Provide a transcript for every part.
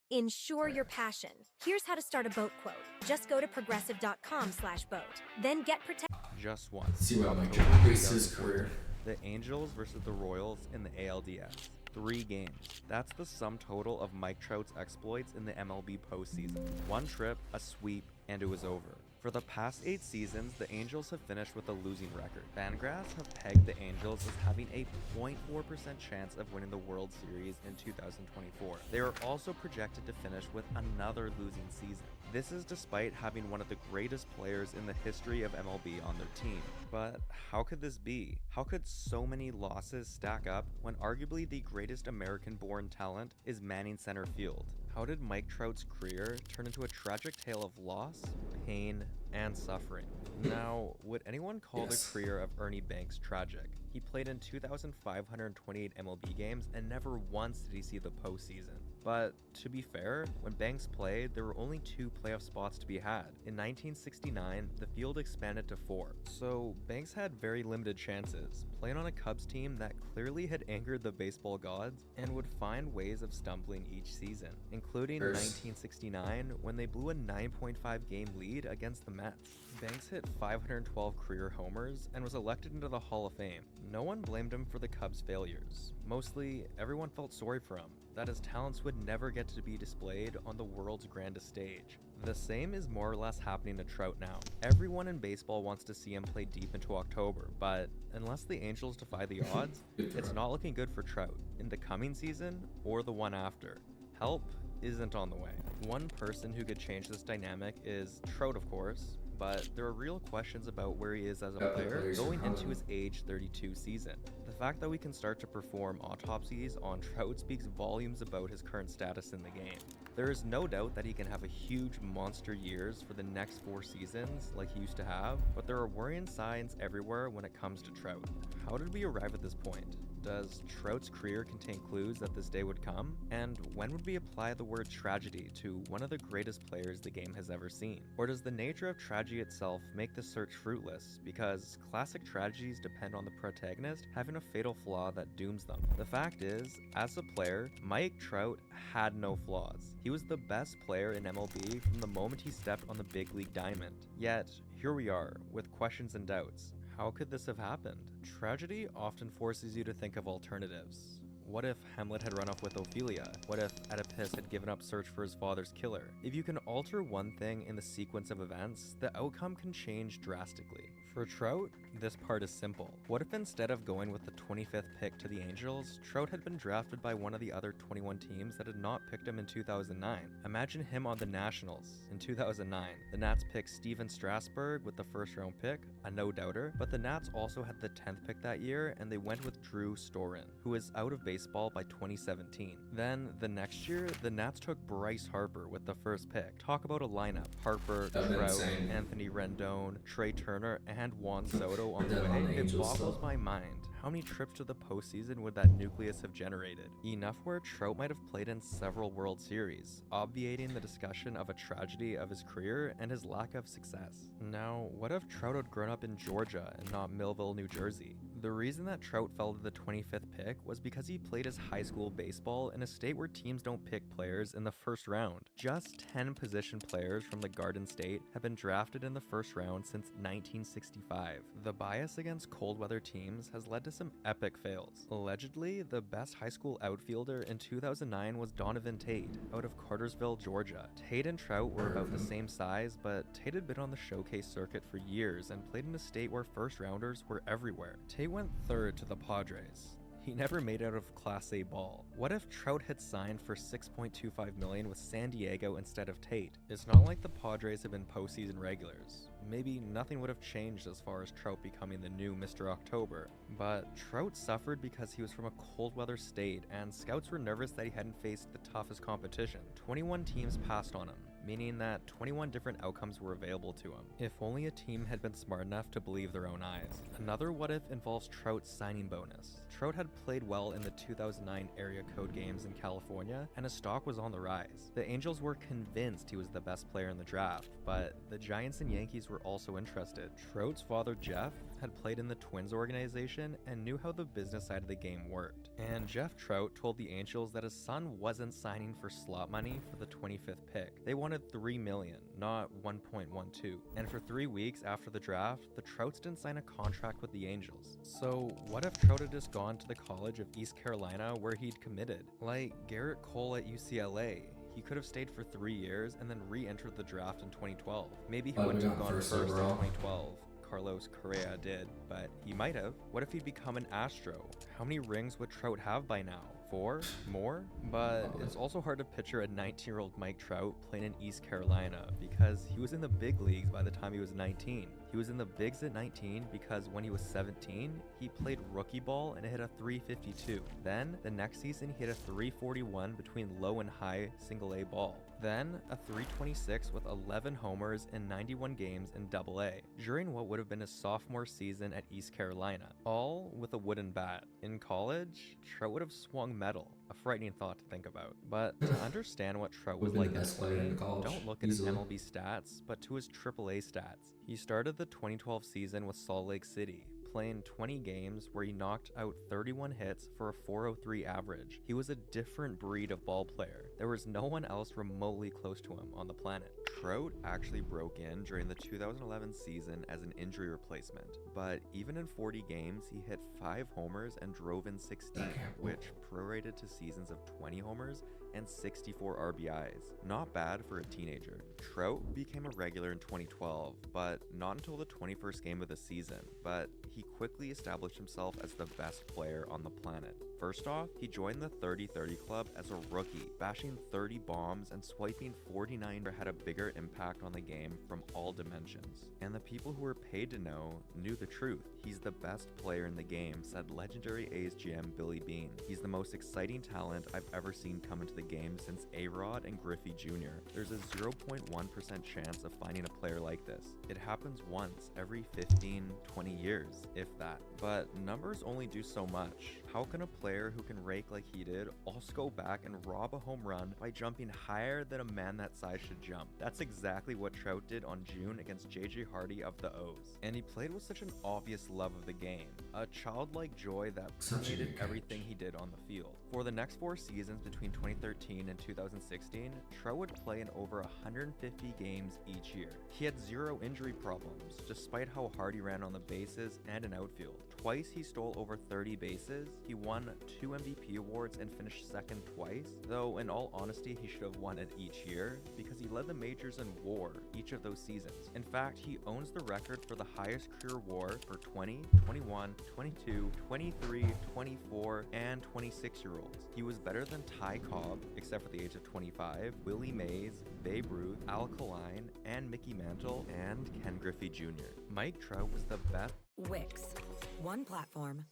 Ensure your passion. Here's how to start a boat quote. Just go to progressive.com/boat. Then get protected. Just once. See what Mike October Trout based his 2014. career. The Angels versus the Royals in the ALDS. 3 games. That's the sum total of Mike Trout's exploits in the MLB postseason. 1 trip, a sweep, and it was over. For the past 8 seasons, the Angels have finished with a losing record. Fangraphs have pegged the Angels as having a 0.4% chance of winning the World Series in 2024. They are also projected to finish with another losing season. This is despite having one of the greatest players in the history of MLB on their team. But how could this be? How could so many losses stack up when arguably the greatest American-born talent is manning center field? How did Mike Trout's career turn into a tragic tale of loss, pain, and suffering? Now, would anyone call the career of Ernie Banks tragic? He played in 2,528 MLB games and never once did he see the postseason. But to be fair, when Banks played, there were only 2 playoff spots to be had. In 1969, the field expanded to 4, so Banks had very limited chances, playing on a Cubs team that clearly had angered the baseball gods and would find ways of stumbling each season, including 1969 when they blew a 9.5 game lead against the Mets. Banks hit 512 career homers and was elected into the Hall of Fame. No one blamed him for the Cubs' failures. Mostly, everyone felt sorry for him, that his talents would never get to be displayed on the world's grandest stage. The same is more or less happening to Trout now. Everyone in baseball wants to see him play deep into October, but unless the Angels defy the odds, it's not looking good for Trout in the coming season or the one after. Help isn't on the way. One person who could change this dynamic is Trout, of course, but there are real questions about where he is as a player going into his age 32 season. The fact that we can start to perform autopsies on Trout speaks volumes about his current status in the game. There is no doubt that he can have a huge monster years for the next 4 seasons like he used to have, but there are worrying signs everywhere when it comes to Trout. How did we arrive at this point? Does Trout's career contain clues that this day would come? And when would we apply the word tragedy to one of the greatest players the game has ever seen? Or does the nature of tragedy itself make the search fruitless because classic tragedies depend on the protagonist having a fatal flaw that dooms them? The fact is, as a player, Mike Trout had no flaws. He was the best player in MLB from the moment he stepped on the big league diamond. Yet, here we are, with questions and doubts. How could this have happened? Tragedy often forces you to think of alternatives. What if Hamlet had run off with Ophelia? What if Oedipus had given up search for his father's killer? If you can alter one thing in the sequence of events, the outcome can change drastically. For Trout, this part is simple. What if instead of going with the 25th pick to the Angels, Trout had been drafted by one of the other 21 teams that had not picked him in 2009? Imagine him on the Nationals in 2009. The Nats picked Steven Strasburg with the first round pick, a no-doubter, but the Nats also had the 10th pick that year and they went with Drew Storen, who is out of baseball by 2017. Then, the next year, the Nats took Bryce Harper with the first pick. Talk about a lineup. Harper, Trout, Anthony Rendon, Trey Turner, and Juan Soto on the way. It boggles my mind. How many trips to the postseason would that nucleus have generated? Enough where Trout might have played in several World Series, obviating the discussion of a tragedy of his career and his lack of success. Now, what if Trout had grown up in Georgia and not Millville, New Jersey? The reason that Trout fell to the 25th pick was because he played his high school baseball in a state where teams don't pick players in the first round. Just 10 position players from the Garden State have been drafted in the first round since 1965. The bias against cold weather teams has led to some epic fails. Allegedly, the best high school outfielder in 2009 was Donovan Tate, out of Cartersville, Georgia. Tate and Trout were about the same size, but Tate had been on the showcase circuit for years and played in a state where first rounders were everywhere. Tate went 3rd to the Padres. He never made out of Class A ball. What if Trout had signed for $6.25 million with San Diego instead of Tate? It's not like the Padres have been postseason regulars. Maybe nothing would have changed as far as Trout becoming the new Mr. October. But Trout suffered because he was from a cold weather state, and scouts were nervous that he hadn't faced the toughest competition. 21 teams passed on him, meaning that 21 different outcomes were available to him. If only a team had been smart enough to believe their own eyes. Another what if involves Trout's signing bonus. Trout had played well in the 2009 area code games in California, and his stock was on the rise. The Angels were convinced he was the best player in the draft, but the Giants and Yankees were also interested. Trout's father, Jeff, had played in the Twins organization and knew how the business side of the game worked. And Jeff Trout told the Angels that his son wasn't signing for slot money for the 25th pick. They wanted $3 million, not 1.12. And for 3 weeks after the draft, the Trouts didn't sign a contract with the Angels. So what if Trout had just gone to the College of East Carolina where he'd committed? Like Garrett Cole at UCLA. He could have stayed for 3 years and then re-entered the draft in 2012. Maybe he wouldn't have gone first in 2012. Carlos Correa did, but he might have. What if he'd become an Astro? How many rings would Trout have by now? 4? More? But it's also hard to picture a 19-year-old Mike Trout playing in East Carolina because he was in the big leagues by the time he was 19. He was in the bigs at 19 because when he was 17, he played rookie ball and hit a 352. Then, the next season, he hit a 341 between low and high single A ball. Then, a 326 with 11 homers in 91 games in Double A, during what would have been his sophomore season at East Carolina, all with a wooden bat. In college, Trout would have swung metal, a frightening thought to think about. But to understand what Trout was like in don't look at his MLB stats, but to his AAA stats. He started the 2012 season with Salt Lake City, playing 20 games where he knocked out 31 hits for a 403 average. He was a different breed of ball player. There was no one else remotely close to him on the planet. Trout actually broke in during the 2011 season as an injury replacement, but even in 40 games, he hit 5 homers and drove in 16, which prorated to seasons of 20 homers and 64 RBIs. Not bad for a teenager. Trout became a regular in 2012, but not until the 21st game of the season, but he quickly established himself as the best player on the planet. First off, he joined the 30-30 club as a rookie, bashing 30 bombs and swiping 49 had a bigger impact on the game from all dimensions. And the people who were paid to know knew the truth. He's the best player in the game, said legendary A's GM Billy Beane. He's the most exciting talent I've ever seen come into the game since A-Rod and Griffey Jr. There's a 0.1% chance of finding a player like this. It happens once every 15, 20 years, if that. But numbers only do so much. How can a player who can rake like he did also go back and rob a home run by jumping higher than a man that size should jump? That's exactly what Trout did on June against JJ Hardy of the O's. And he played with such an obvious love of the game, a childlike joy that permeated everything he did on the field. For the next 4 seasons between 2013 and 2016, Trout would play in over 150 games each year. He had 0 injury problems, despite how hard he ran on the bases and in outfield. Twice he stole over 30 bases, he won 2 MVP awards and finished second twice, though in all honesty he should have won it each year because he led the majors in WAR each of those seasons. In fact, he owns the record for the highest career WAR for 20, 21, 22, 23, 24, and 26-year-olds. He was better than Ty Cobb, except for the age of 25, Willie Mays, Babe Ruth, Al Kaline, and Mickey Mantle, and Ken Griffey Jr. Mike Trout was the best. Wix. One platform,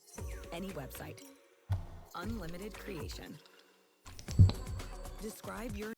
any website, unlimited creation. Describe your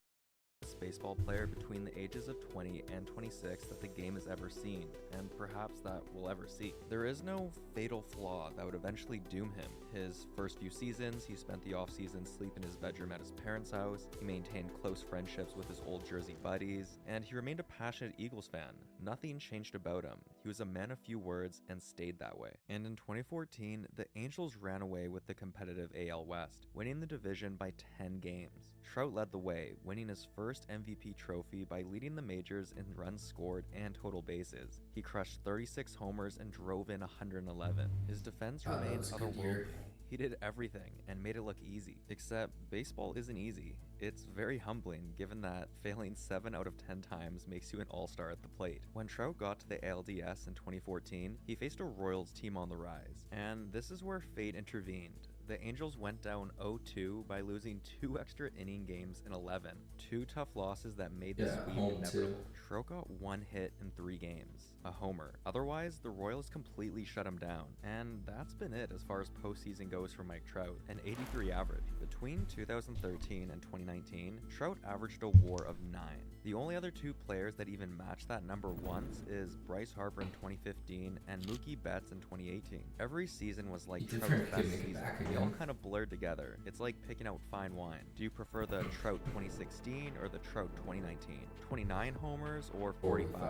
baseball player between the ages of 20 and 26 that the game has ever seen, and perhaps that we'll ever see. There is no fatal flaw that would eventually doom him. His first few seasons, he spent the offseason sleeping in his bedroom at his parents' house, he maintained close friendships with his old Jersey buddies, and he remained a passionate Eagles fan. Nothing changed about him. He was a man of few words and stayed that way. And in 2014, the Angels ran away with the competitive AL West, winning the division by 10 games. Trout led the way, winning his first MVP trophy by leading the majors in runs scored and total bases. He crushed 36 homers and drove in 111. His defense remained otherworldly. He did everything and made it look easy. Except baseball isn't easy. It's very humbling given that failing 7 out of 10 times makes you an all-star at the plate. When Trout got to the ALDS in 2014, he faced a Royals team on the rise. And this is where fate intervened. The Angels went down 0-2 by losing 2 extra inning games in 11. 2 tough losses that made the sweep inevitable. Trout got 1 hit in 3 games, a homer. Otherwise, the Royals completely shut him down. And that's been it as far as postseason goes for Mike Trout, an 83 average. Between 2013 and 2019, Trout averaged a WAR of 9. The only other 2 players that even matched that number once is Bryce Harper in 2015 and Mookie Betts in 2018. Every season was like Trout's best season. they all kind of blurred together. It's like picking out fine wine. Do you prefer the Trout 2016 or the Trout 2019? 29 homers or 45?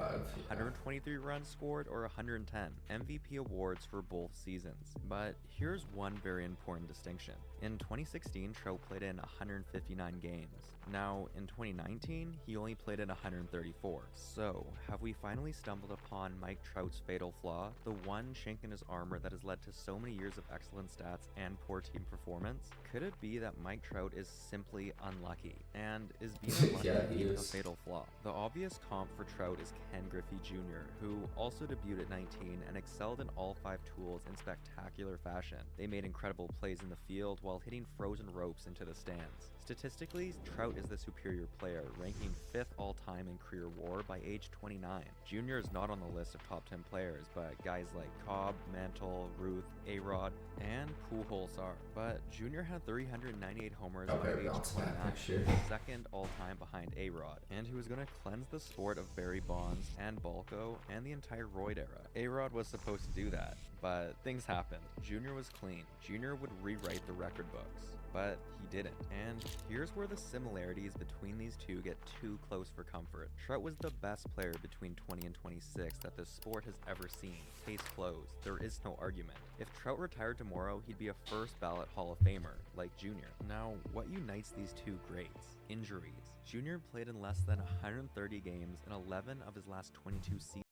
123 runs scored or 110? MVP awards for both seasons. But here's one very important distinction. In 2016, Trout played in 159 games. Now, in 2019, he only played in 134. So, have we finally stumbled upon Mike Trout's fatal flaw? The one chink in his armor that has led to so many years of excellent stats and poor team performance? Could it be that Mike Trout is simply unlucky? And is being unlucky a fatal flaw? The obvious comp for Trout is Ken Griffey Jr., who also debuted at 19 and excelled in all 5 tools in spectacular fashion. They made incredible plays in the field while hitting frozen ropes into the stands. Statistically, Trout is the superior player, ranking 5th all-time in career WAR by age 29. Jr. is not on the list of top 10 players, but guys like Cobb, Mantle, Ruth, A-Rod, and Pujols are. But Jr. had 398 homers by age 29, second all-time behind A-Rod, and he was going to cleanse the sport of Barry Bonds and Balco and the entire Royd era. A-Rod was supposed to do that, but things happened. Jr. was clean. Jr. would rewrite the record books, but he didn't. And here's where the similarities between these two get too close for comfort. Trout was the best player between 20 and 26 that the sport has ever seen. Case closed. There is no argument. If Trout retired tomorrow, he'd be a first ballot Hall of Famer, like Jr. Now, what unites these two greats? Injuries. Jr. played in less than 130 games in 11 of his last 22 seasons.